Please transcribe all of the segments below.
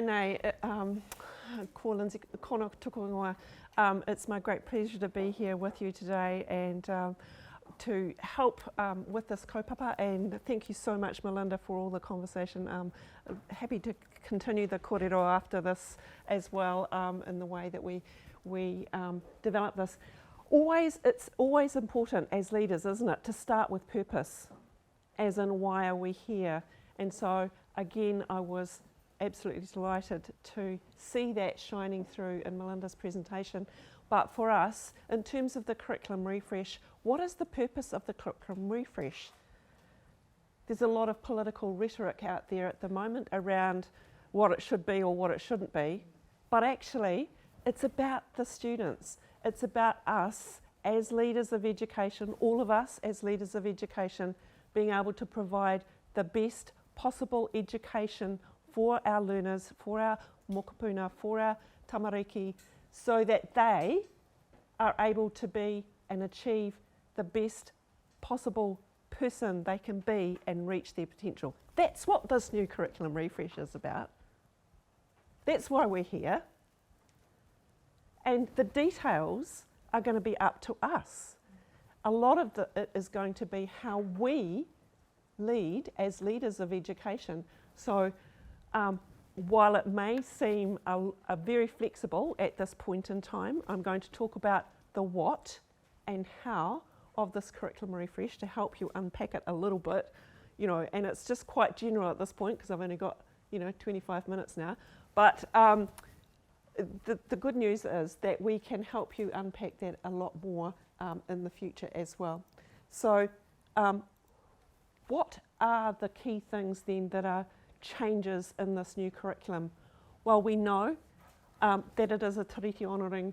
Maine, ko Lindsey Conner tukungoa. It's my great pleasure to be here with you today and to help with this kaupapa, and thank you so much, Melinda, for all the conversation. Happy to continue the kōrero after this as well, in the way that we develop this. It's always important as leaders, isn't it, to start with purpose, as in why are we here? And so again, I was absolutely delighted to see that shining through in Melinda's presentation. But for us, in terms of the curriculum refresh, what is the purpose of the curriculum refresh? There's a lot of political rhetoric out there at the moment around what it should be or what it shouldn't be, but actually it's about the students. It's about us as leaders of education, all of us as leaders of education, being able to provide the best possible education for our learners, for our mokopuna, for our tamariki, so that they are able to be and achieve the best possible person they can be and reach their potential. That's what this new curriculum refresh is about. That's why we're here. And the details are going to be up to us. A lot of it is going to be how we lead as leaders of education. So while it may seem a very flexible at this point in time, I'm going to talk about the what and how of this curriculum refresh to help you unpack it a little bit, and it's just quite general at this point because I've only got 25 minutes now. But the good news is that we can help you unpack that a lot more in the future as well. So what are the key things then that are changes in this new curriculum? Well, we know that it is a tiriti honouring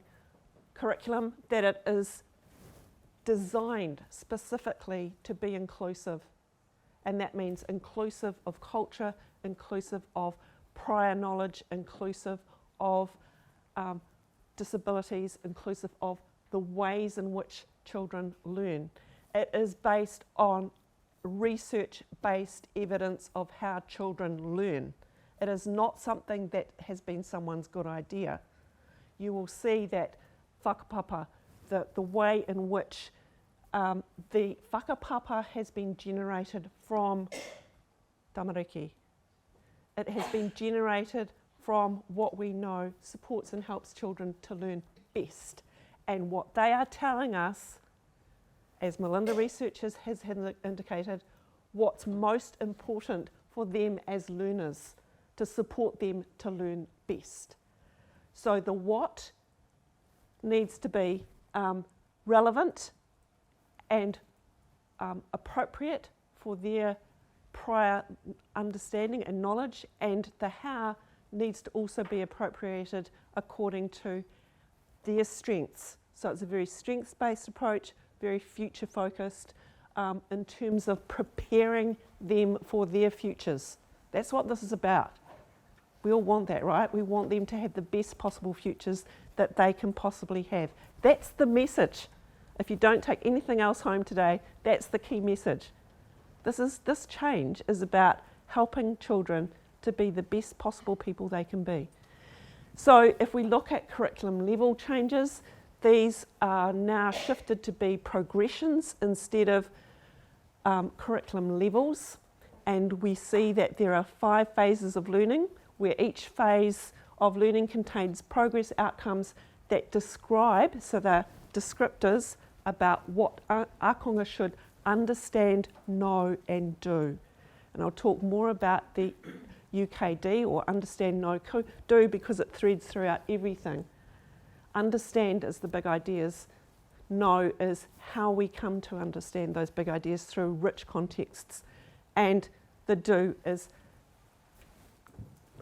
curriculum, that it is designed specifically to be inclusive, and that means inclusive of culture, inclusive of prior knowledge, inclusive of disabilities, inclusive of the ways in which children learn. It is based on research-based evidence of how children learn. It is not something that has been someone's good idea. You will see that whakapapa, the way in which the whakapapa has been generated from tamariki. It has been generated from what we know supports and helps children to learn best. And what they are telling us, as Melinda researchers has indicated, what's most important for them as learners to support them to learn best. So the what needs to be relevant and appropriate for their prior understanding and knowledge, and the how needs to also be appropriated according to their strengths. So it's a very strengths-based approach, very future-focused in terms of preparing them for their futures. That's what this is about. We all want that, right? We want them to have the best possible futures that they can possibly have. That's the message. If you don't take anything else home today, that's the key message. This change is about helping children to be the best possible people they can be. So if we look at curriculum level changes, these are now shifted to be progressions instead of curriculum levels. And we see that there are 5 phases of learning, where each phase of learning contains progress outcomes that describe, so they're descriptors about what ākonga should understand, know and do. And I'll talk more about the UKD, or understand, know, do, because it threads throughout everything. Understand is the big ideas. Know is how we come to understand those big ideas through rich contexts. And the do is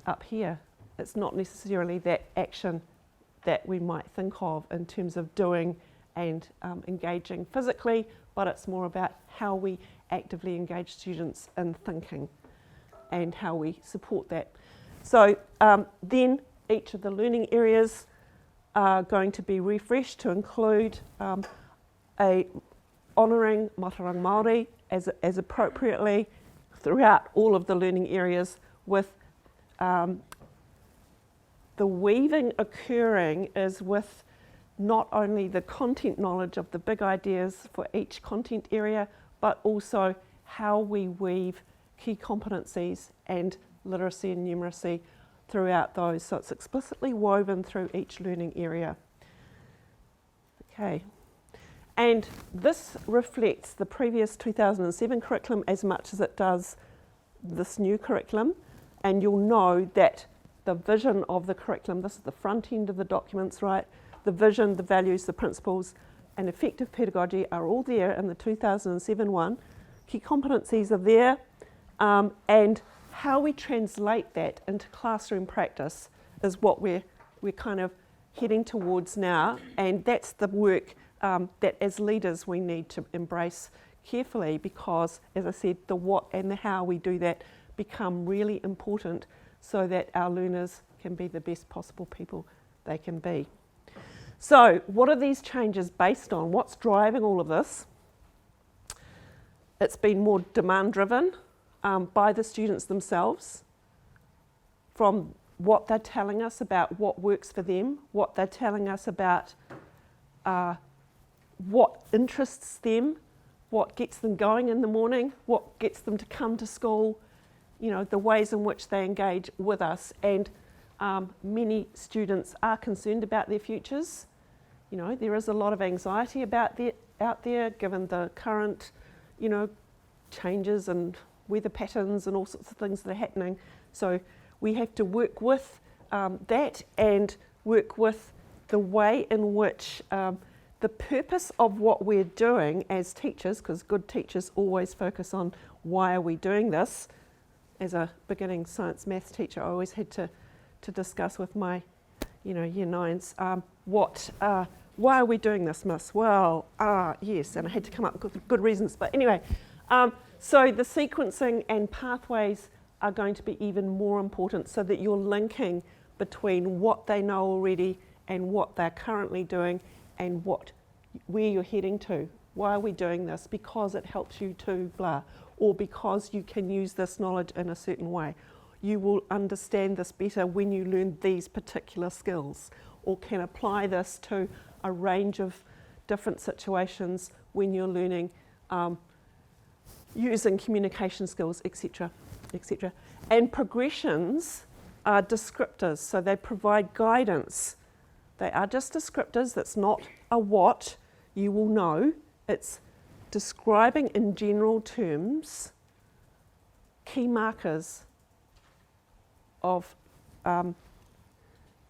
up here. It's not necessarily that action that we might think of in terms of doing and engaging physically, but it's more about how we actively engage students in thinking and how we support that. So then each of the learning areas are going to be refreshed to include a honouring Mātauranga Māori as appropriately throughout all of the learning areas, with the weaving occurring is with not only the content knowledge of the big ideas for each content area, but also how we weave key competencies and literacy and numeracy throughout those. So it's explicitly woven through each learning area. Okay. And this reflects the previous 2007 curriculum as much as it does this new curriculum. And you'll know that the vision of the curriculum, this is the front end of the documents, right? The vision, the values, the principles, and effective pedagogy are all there in the 2007 one. Key competencies are there, and how we translate that into classroom practice is what we're kind of heading towards now, and that's the work that as leaders we need to embrace carefully, because, as I said, the what and the how we do that become really important so that our learners can be the best possible people they can be. So what are these changes based on? What's driving all of this? It's been more demand driven by the students themselves, from what they're telling us about what works for them, what they're telling us about what interests them, what gets them going in the morning, what gets them to come to school, you know, the ways in which they engage with us. And many students are concerned about their futures. You know, there is a lot of anxiety about out there, given the current, you know, changes and weather patterns and all sorts of things that are happening. So we have to work with that and work with the way in which the purpose of what we're doing as teachers, because good teachers always focus on why are we doing this. As a beginning science maths teacher, I always had to discuss with my, you know, year nines, why are we doing this, miss? Well, yes, and I had to come up with good reasons. But anyway, so the sequencing and pathways are going to be even more important, so that you're linking between what they know already and what they're currently doing and where you're heading to. Why are we doing this? Because it helps you to blah, or because you can use this knowledge in a certain way. You will understand this better when you learn these particular skills, or can apply this to a range of different situations when you're learning using communication skills, etc., etc. And progressions are descriptors, so they provide guidance. They are just descriptors. That's not a what you will know. It's describing in general terms key markers of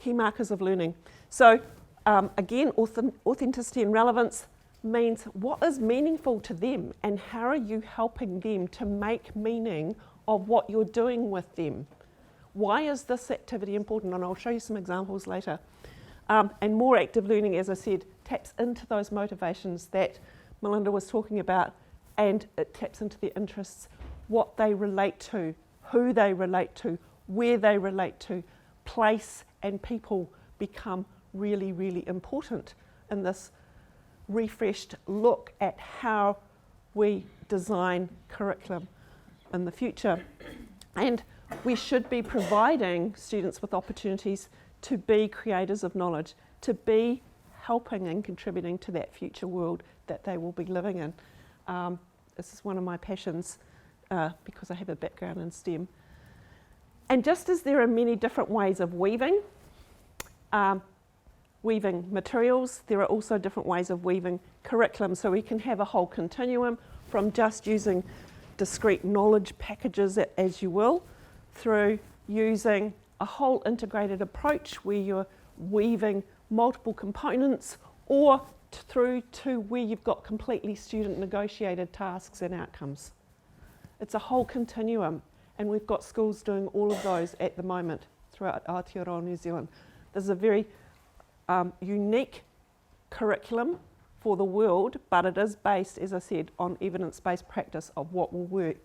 learning. So again, authenticity and relevance means what is meaningful to them, and how are you helping them to make meaning of what you're doing with them. Why is this activity important? And I'll show you some examples later. And more active learning, as I said, taps into those motivations that Melinda was talking about, and it taps into their interests, what they relate to, who they relate to, where they relate to. Place and people become really, really important in this refreshed look at how we design curriculum in the future. And we should be providing students with opportunities to be creators of knowledge, to be helping and contributing to that future world that they will be living in. This is one of my passions because I have a background in STEM. And just as there are many different ways of weaving materials, there are also different ways of weaving curriculum. So we can have a whole continuum from just using discrete knowledge packages, as you will, through using a whole integrated approach where you're weaving multiple components, or through to where you've got completely student negotiated tasks and outcomes. It's a whole continuum, and we've got schools doing all of those at the moment throughout Aotearoa New Zealand. There's a very unique curriculum for the world, but it is based, as I said, on evidence-based practice of what will work.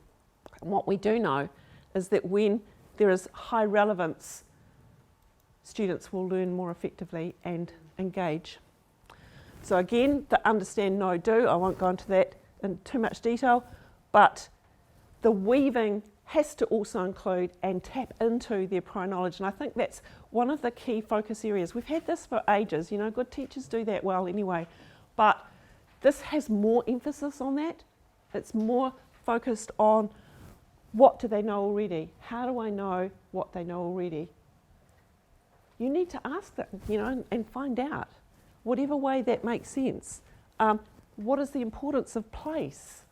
And what we do know is that when there is high relevance, students will learn more effectively and engage. So again, the understand, know, do, I won't go into that in too much detail, but the weaving has to also include and tap into their prior knowledge. And I think that's one of the key focus areas. We've had this for ages, you know, good teachers do that well anyway, but this has more emphasis on that. It's more focused on what do they know already? How do I know what they know already? You need to ask them, you know, and find out, whatever way that makes sense. What is the importance of place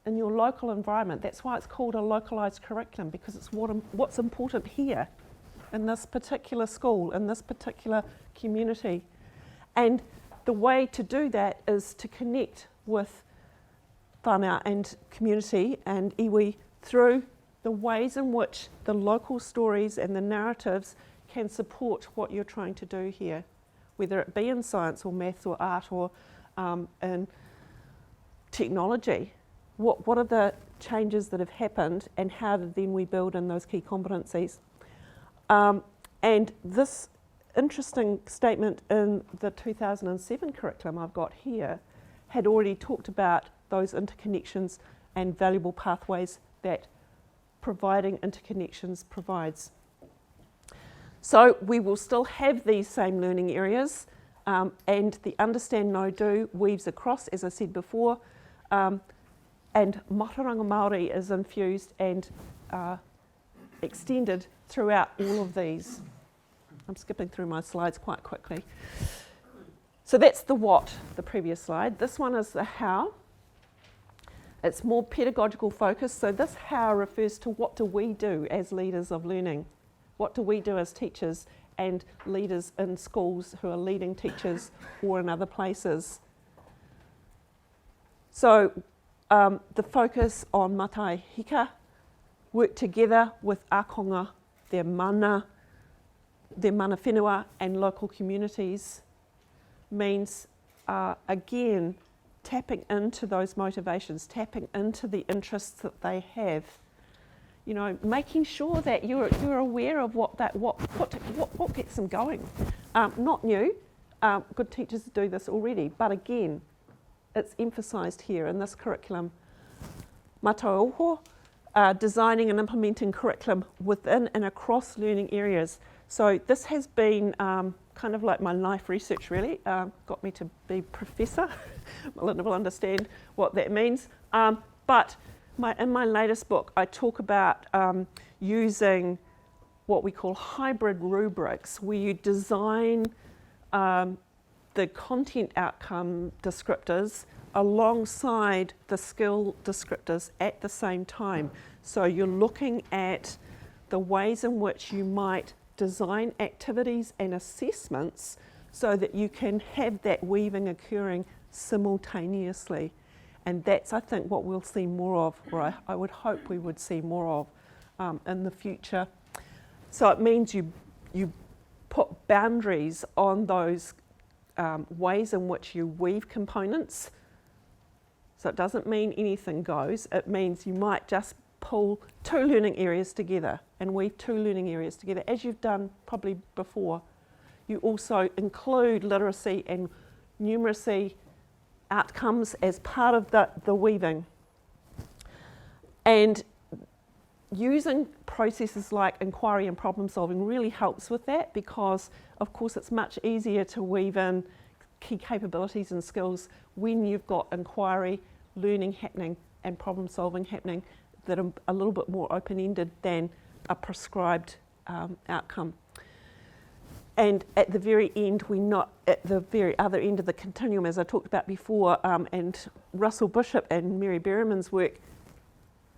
in your local environment? That's why it's called a localised curriculum, because it's what's important here in this particular school, in this particular community. And the way to do that is to connect with whānau and community and iwi through the ways in which the local stories and the narratives can support what you're trying to do here, whether it be in science or maths or art or in technology. What are the changes that have happened, and how did then we build in those key competencies? And this interesting statement in the 2007 curriculum I've got here had already talked about those interconnections and valuable pathways that providing interconnections provides. So we will still have these same learning areas, and the understand, know, do weaves across, as I said before, and Mataranga Māori is infused and extended throughout all of these. I'm skipping through my slides quite quickly. So that's the what, the previous slide. This one is the how. It's more pedagogical focus. So this how refers to what do we do as leaders of learning? What do we do as teachers and leaders in schools who are leading teachers or in other places? So the focus on matai hika, work together with ākonga, their mana whenua and local communities, means again tapping into those motivations, tapping into the interests that they have. You know, making sure that you're aware of what gets them going. Not new, good teachers do this already, but again, it's emphasised here in this curriculum. Mātai oho, designing and implementing curriculum within and across learning areas. So this has been kind of like my life research really, got me to be professor. Melinda will understand what that means. But in my latest book, I talk about using what we call hybrid rubrics, where you design the content outcome descriptors alongside the skill descriptors at the same time. So you're looking at the ways in which you might design activities and assessments so that you can have that weaving occurring simultaneously. And that's, I think, what we'll see more of, or I would hope we would see more of in the future. So it means you put boundaries on those ways in which you weave components. So it doesn't mean anything goes. It means you might just pull two learning areas together and weave two learning areas together, as you've done probably before. You also include literacy and numeracy outcomes as part of the weaving. And using processes like inquiry and problem solving really helps with that, because of course it's much easier to weave in key capabilities and skills when you've got inquiry, learning happening and problem solving happening that are a little bit more open-ended than a prescribed outcome. And at the very end, at the very other end of the continuum, as I talked about before, and Russell Bishop and Mary Berriman's work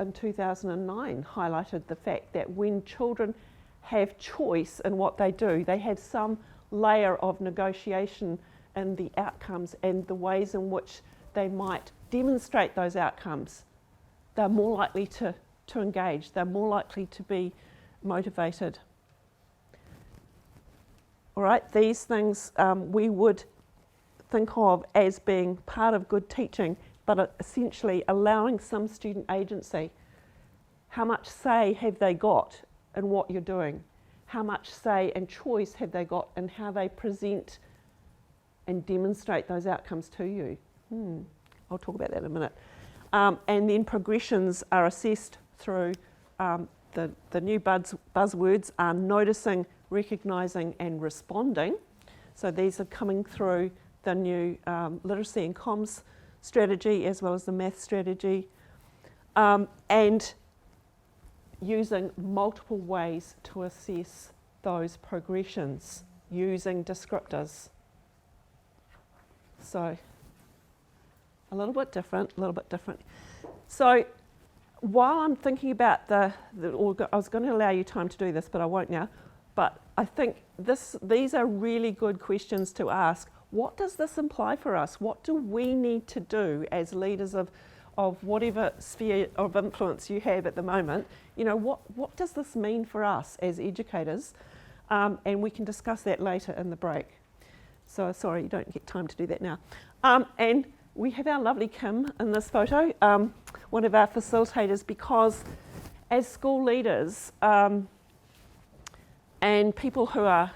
in 2009 highlighted the fact that when children have choice in what they do, they have some layer of negotiation in the outcomes and the ways in which they might demonstrate those outcomes. They're more likely to engage, they're more likely to be motivated. All right, these things we would think of as being part of good teaching, but essentially allowing some student agency. How much say have they got in what you're doing? How much say and choice have they got in how they present and demonstrate those outcomes to you? I'll talk about that in a minute. And then progressions are assessed through the new buzzwords are noticing, recognising and responding. So these are coming through the new literacy and comms strategy as well as the math strategy, and using multiple ways to assess those progressions using descriptors. So a little bit different. So while I'm thinking about I was going to allow you time to do this, but I won't now. But I think these are really good questions to ask. What does this imply for us? What do we need to do as leaders of whatever sphere of influence you have at the moment? You know, what does this mean for us as educators? And we can discuss that later in the break. So sorry, you don't get time to do that now. And we have our lovely Kim in this photo, one of our facilitators, because as school leaders and people who are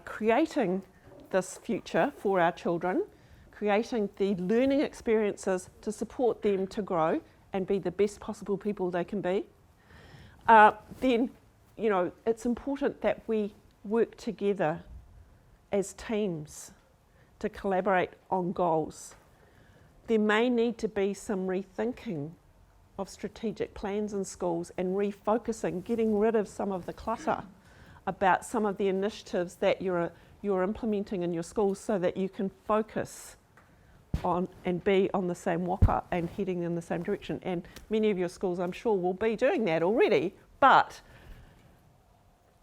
creating this future for our children, creating the learning experiences to support them to grow and be the best possible people they can be, then, you know, it's important that we work together as teams to collaborate on goals. There may need to be some rethinking of strategic plans in schools and refocusing, getting rid of some of the clutter about some of the initiatives that you're implementing in your schools so that you can focus on and be on the same waka and heading in the same direction. And many of your schools, I'm sure, will be doing that already, but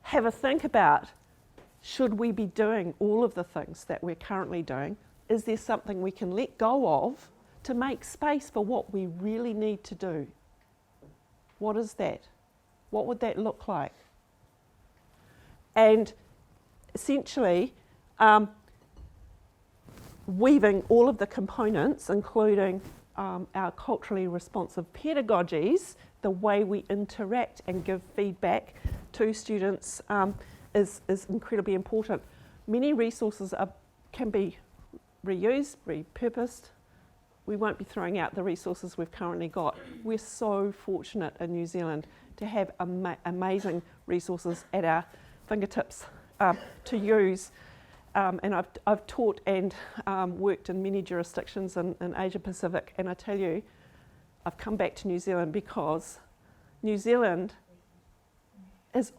have a think about, should we be doing all of the things that we're currently doing? Is there something we can let go of to make space for what we really need to do? What is that? What would that look like? And essentially, weaving all of the components, including our culturally responsive pedagogies, the way we interact and give feedback to students is incredibly important. Many resources can be reused, repurposed. We won't be throwing out the resources we've currently got. We're so fortunate in New Zealand to have amazing resources at our fingertips to use. And I've taught and worked in many jurisdictions in Asia Pacific, and I tell you, I've come back to New Zealand because New Zealand is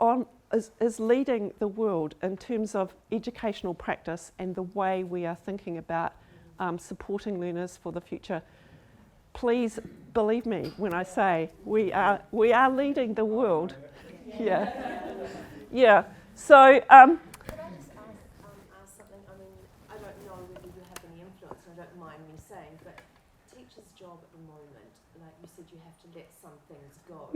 leading the world in terms of educational practice and the way we are thinking about supporting learners for the future. Please believe me when I say we are leading the world. Yeah. So. Could I just ask something? I mean, I don't know whether you have any influence, and I don't mind me saying, but teachers' job at the moment, like you said, you have to let some things go.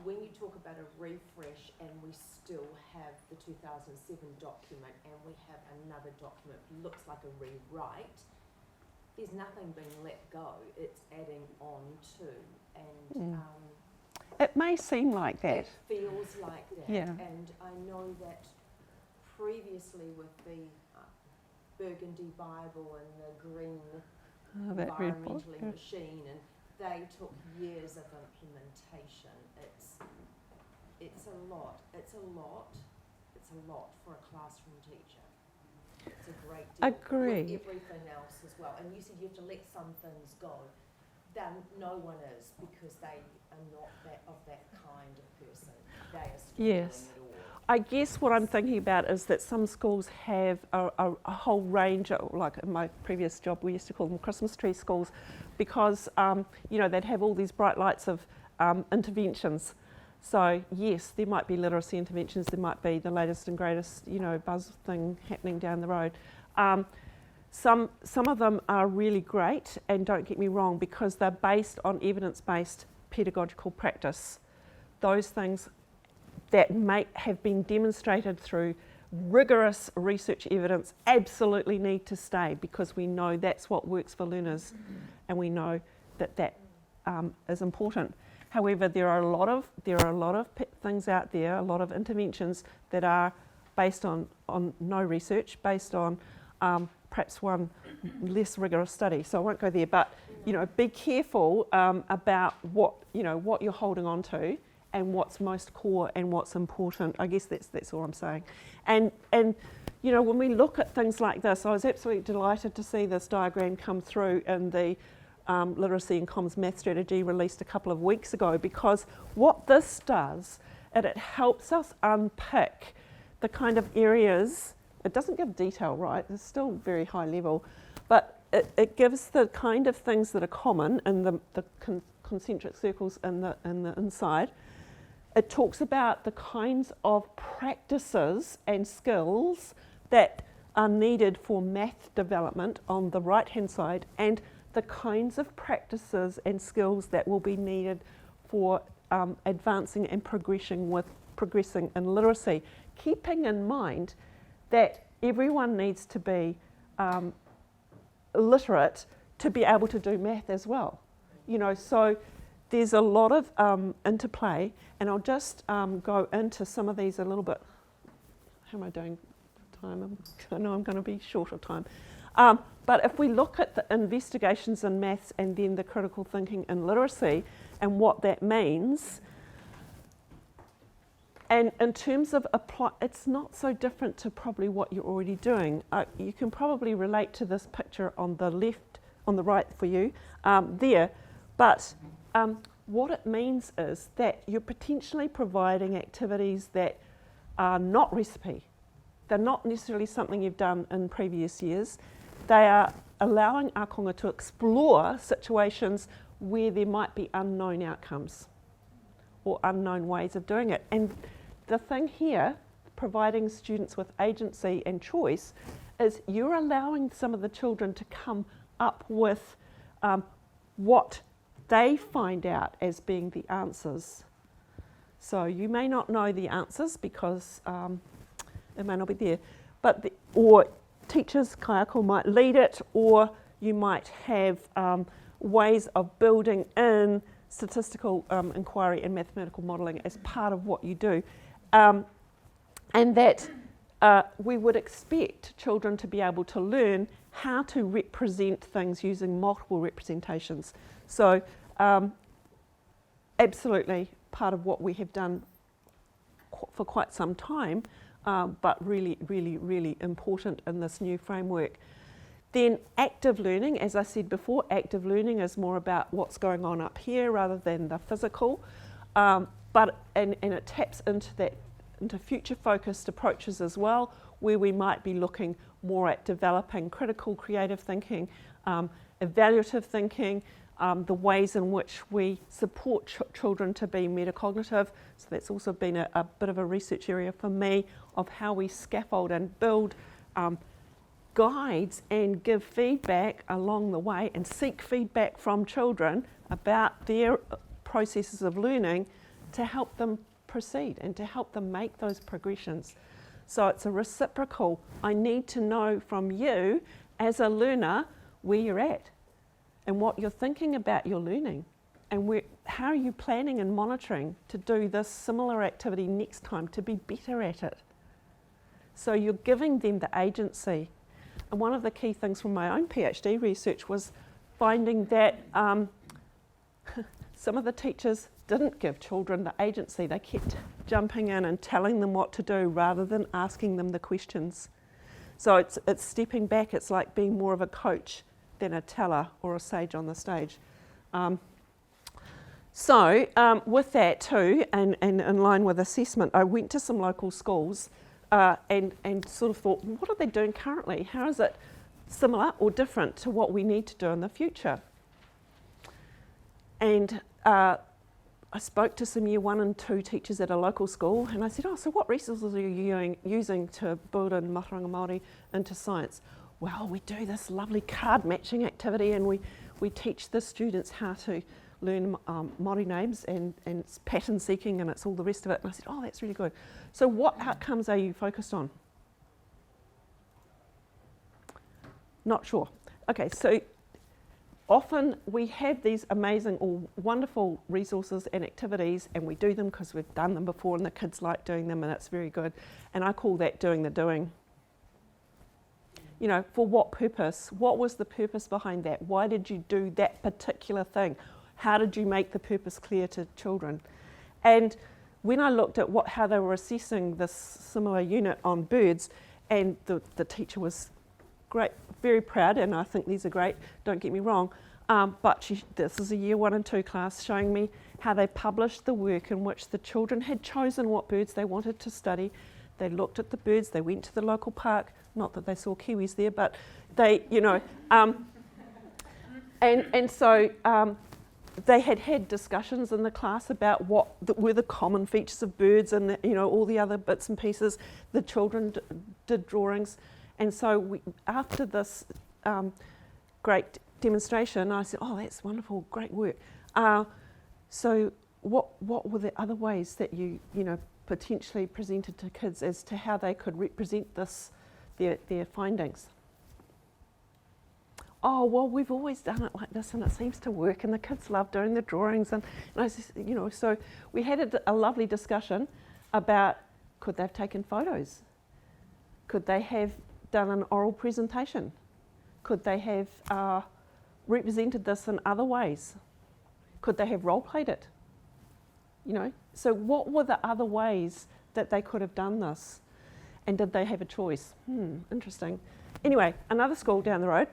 When you talk about a refresh, and we still have the 2007 document, and we have another document, looks like a rewrite, there's nothing being let go, it's adding on to, and it may seem like that. It feels like that, yeah. And I know that previously with the Burgundy Bible and the green environmentally machine, and they took years of implementation. It's a lot for a classroom teacher. It's a great deal. Agree. With everything else as well. And you said you have to let some things go. Then no one is, because they are not that kind of person. They are still doing it all. I guess what I'm thinking about is that some schools have a whole range of, like in my previous job, we used to call them Christmas tree schools, because they'd have all these bright lights of interventions. So yes, there might be literacy interventions, there might be the latest and greatest, buzz thing happening down the road. Some of them are really great, and don't get me wrong, because they're based on evidence-based pedagogical practice. Those things that have been demonstrated through rigorous research evidence absolutely need to stay, because we know that's what works for learners, and we know that is important. However, there are a lot of things out there, a lot of interventions that are based on no research, based on perhaps one less rigorous study. So I won't go there, but be careful about what you're holding on to and what's most core and what's important. I guess that's all I'm saying. And when we look at things like this, I was absolutely delighted to see this diagram come through in the Literacy and Comms Math Strategy released a couple of weeks ago, because what this does, it helps us unpick the kind of areas. It doesn't give detail, right? It's still very high level, but it gives the kind of things that are common in the concentric circles in the inside. It talks about the kinds of practices and skills that are needed for math development on the right-hand side, and the kinds of practices and skills that will be needed for advancing and progressing in literacy, keeping in mind that everyone needs to be literate to be able to do math as well. So there's a lot of interplay, and I'll just go into some of these a little bit. How am I doing for time? I know I'm going to be short of time. But if we look at the investigations in maths and then the critical thinking in literacy and what that means, and in terms of apply, it's not so different to probably what you're already doing. You can probably relate to this picture on the left, on the right for you, there. But what it means is that you're potentially providing activities that are not recipe. They're not necessarily something you've done in previous years. They are allowing ākonga to explore situations where there might be unknown outcomes or unknown ways of doing it. And the thing here, providing students with agency and choice, is you're allowing some of the children to come up with what they find out as being the answers. So you may not know the answers because it may not be there, but or teachers, kaiako, might lead it, or you might have ways of building in statistical inquiry and mathematical modelling as part of what you do. And that we would expect children to be able to learn how to represent things using multiple representations. So absolutely part of what we have done for quite some time, but really, really, really important in this new framework. Then active learning, as I said before, active learning is more about what's going on up here rather than the physical, but it taps into future focused approaches as well, where we might be looking more at developing critical creative thinking, evaluative thinking, the ways in which we support children to be metacognitive. So that's also been a bit of a research area for me, of how we scaffold and build guides and give feedback along the way and seek feedback from children about their processes of learning to help them proceed and to help them make those progressions. So it's a reciprocal. I need to know from you as a learner where you're at and what you're thinking about your learning, and how are you planning and monitoring to do this similar activity next time to be better at it. So you're giving them the agency. And one of the key things from my own PhD research was finding that some of the teachers didn't give children the agency. They kept jumping in and telling them what to do rather than asking them the questions. So it's stepping back. It's like being more of a coach than a teller or a sage on the stage. With that too, and in line with assessment, I went to some local schools and sort of thought, what are they doing currently? How is it similar or different to what we need to do in the future? And I spoke to some year 1 and 2 teachers at a local school, and I said, so what resources are you using to build in Mataranga Māori into science? Well, we do this lovely card matching activity, and we teach the students how to learn Māori names, and it's pattern seeking, and it's all the rest of it. And I said, that's really good. So what outcomes are you focused on? Not sure. Okay, so often we have these amazing or wonderful resources and activities, and we do them because we've done them before and the kids like doing them and it's very good. And I call that doing the doing. You know, for what purpose? What was the purpose behind that? Why did you do that particular thing? How did you make the purpose clear to children? And when I looked at how they were assessing this similar unit on birds, and the teacher was great, very proud, and I think these are great, don't get me wrong, but this is a year 1 and 2 class showing me how they published the work in which the children had chosen what birds they wanted to study. They looked at the birds, they went to the local park, not that they saw kiwis there, but they, you know, and so they had discussions in the class about what were the common features of birds and you know, all the other bits and pieces. The children did drawings, and so after this great demonstration, I said, "Oh, that's wonderful, great work." So what were the other ways that you know potentially presented to kids as to how they could represent their findings? Oh, well, we've always done it like this and it seems to work and the kids love doing the drawings. And I said, you know, so we had a lovely discussion about could they have taken photos? Could they have done an oral presentation? Could they have represented this in other ways? Could they have role-played it? You know, so what were the other ways that they could have done this? And did they have a choice? Interesting. Anyway, another school down the road,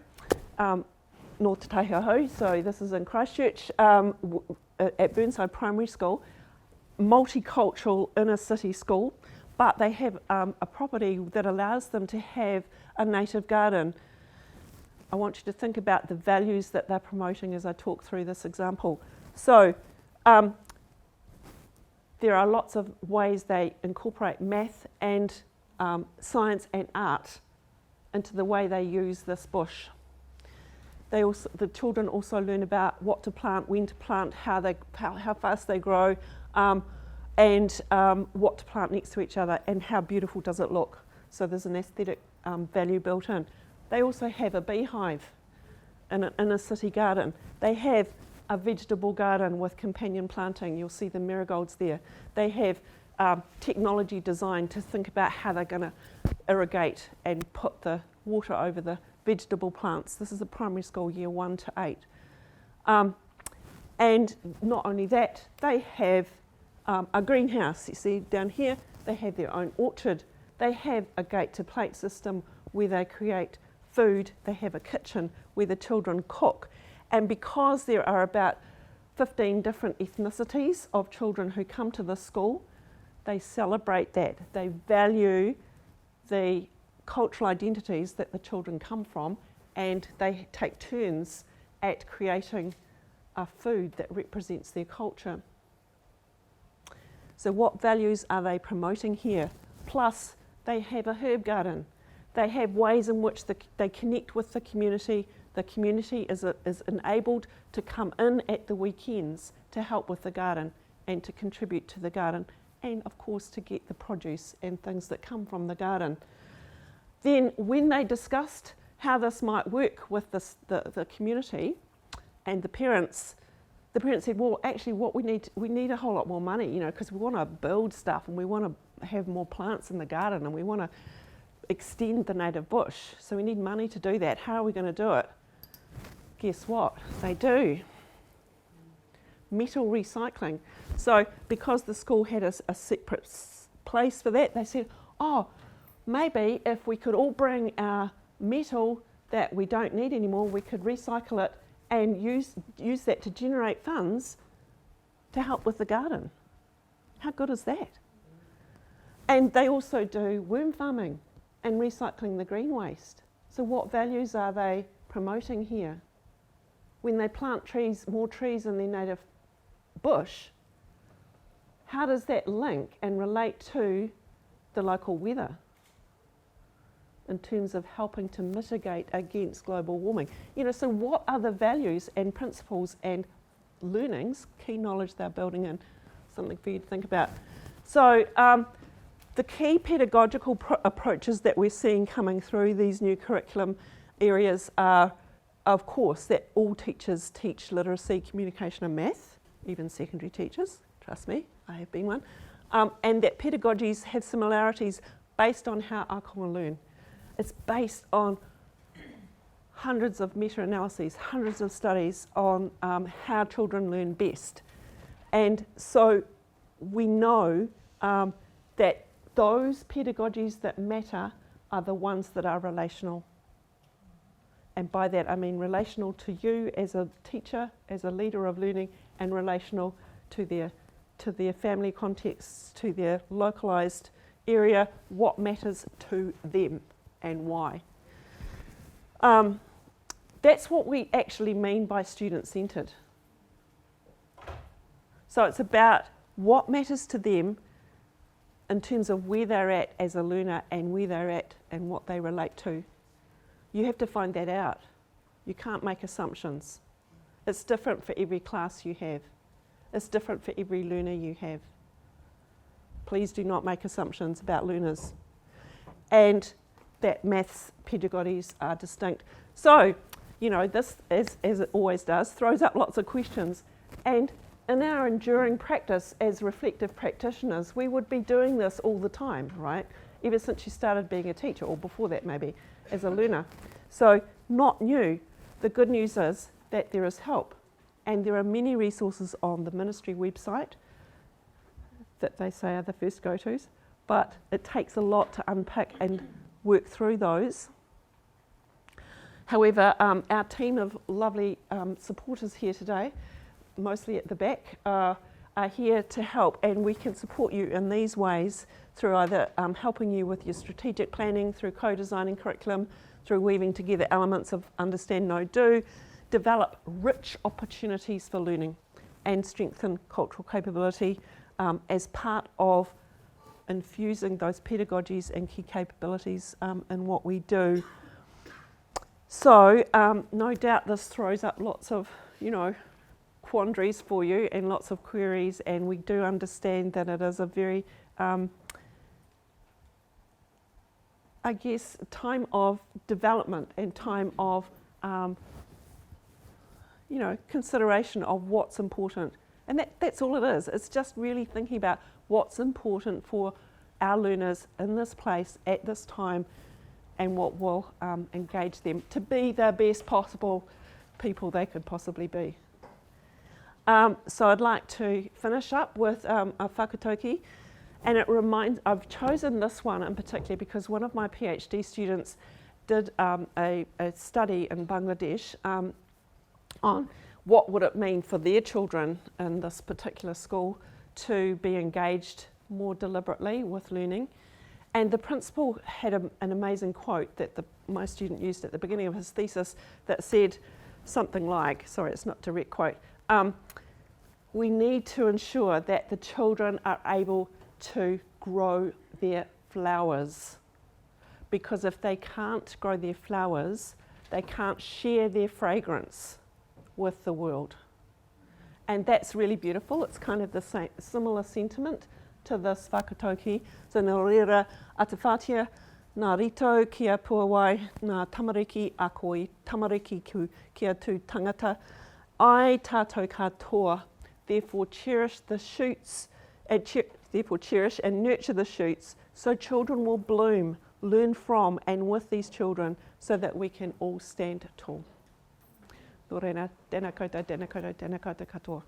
North Te Taihoho, so this is in Christchurch, at Burnside Primary School, multicultural inner city school, but they have a property that allows them to have a native garden. I want you to think about the values that they're promoting as I talk through this example. So there are lots of ways they incorporate math and science and art into the way they use this bush. The children also learn about what to plant, when to plant, how fast they grow, and what to plant next to each other, and how beautiful does it look. So there's an aesthetic value built in. They also have a beehive in a city garden. They have a vegetable garden with companion planting. You'll see the marigolds there. They have technology designed to think about how they're going to irrigate and put the water over the vegetable plants. This is a primary school, year 1 to 8. And not only that, they have a greenhouse. You see down here, they have their own orchard. They have a gate to plate system where they create food. They have a kitchen where the children cook. And because there are about 15 different ethnicities of children who come to this school, they celebrate that. They value the cultural identities that the children come from, and they take turns at creating a food that represents their culture. So what values are they promoting here? Plus, they have a herb garden. They have ways in which they connect with the community. The community is enabled to come in at the weekends to help with the garden and to contribute to the garden, and of course to get the produce and things that come from the garden. Then when they discussed how this might work with the community and the parents said, well, actually what we need a whole lot more money, you know, because we want to build stuff and we want to have more plants in the garden and we want to extend the native bush. So we need money to do that. How are we going to do it? Guess what? They do. Metal recycling. So because the school had a separate place for that, they said, oh, maybe if we could all bring our metal that we don't need anymore, we could recycle it and use that to generate funds to help with the garden. How good is that? And they also do worm farming and recycling the green waste. So what values are they promoting here? When they plant trees, more trees in their native bush, how does that link and relate to the local weather in terms of helping to mitigate against global warming? You know, so what are the values and principles and learnings, key knowledge they're building in? Something for you to think about. So the key pedagogical approaches that we're seeing coming through these new curriculum areas are, of course, that all teachers teach literacy, communication and math, even secondary teachers, trust me, I have been one, and that pedagogies have similarities based on how Ākonga learn. It's based on hundreds of meta-analyses, hundreds of studies on how children learn best. And so we know that those pedagogies that matter are the ones that are relational. And by that I mean relational to you as a teacher, as a leader of learning, and relational to their family contexts, to their localised area, what matters to them and why. That's what we actually mean by student-centred. So it's about what matters to them in terms of where they're at as a learner and where they're at and what they relate to. You have to find that out. You can't make assumptions. It's different for every class you have. It's different for every learner you have. Please do not make assumptions about learners. And that maths pedagogies are distinct. So, you know, this, as it always does, throws up lots of questions. And in our enduring practice as reflective practitioners, we would be doing this all the time, right? Ever since you started being a teacher, or before that maybe, as a learner. So, not new. The good news is that there is help. And there are many resources on the ministry website that they say are the first go-tos, but it takes a lot to unpick and work through those. However, our team of lovely supporters here today, mostly at the back, are here to help, and we can support you in these ways through either helping you with your strategic planning, through co-designing curriculum, through weaving together elements of understand, know, do, develop rich opportunities for learning and strengthen cultural capability as part of infusing those pedagogies and key capabilities in what we do. So no doubt this throws up lots of, you know, quandaries for you and lots of queries, and we do understand that it is a very, I guess, time of development and time of, you know, consideration of what's important. And that's all it is. It's just really thinking about what's important for our learners in this place at this time and what will engage them to be the best possible people they could possibly be. So I'd like to finish up with a whakatauki, and it reminds, I've chosen this one in particular because one of my PhD students did a study in Bangladesh on what would it mean for their children in this particular school to be engaged more deliberately with learning. And the principal had an amazing quote that my student used at the beginning of his thesis that said something like, sorry, it's not a direct quote, we need to ensure that the children are able to grow their flowers, because if they can't grow their flowers, they can't share their fragrance with the world. And that's really beautiful. It's kind of the same, similar sentiment to this whakatauki. So nā reira atawhatia, nā rito kia puawai, nā tamariki a koi, tamariki kia tū tangata, ai tātou katoa. Therefore cherish the shoots, therefore cherish and nurture the shoots, so children will bloom, learn from and with these children, so that we can all stand tall. Tō reina, tēnā koutou, tēnā koutou, tēnā koutou katoa.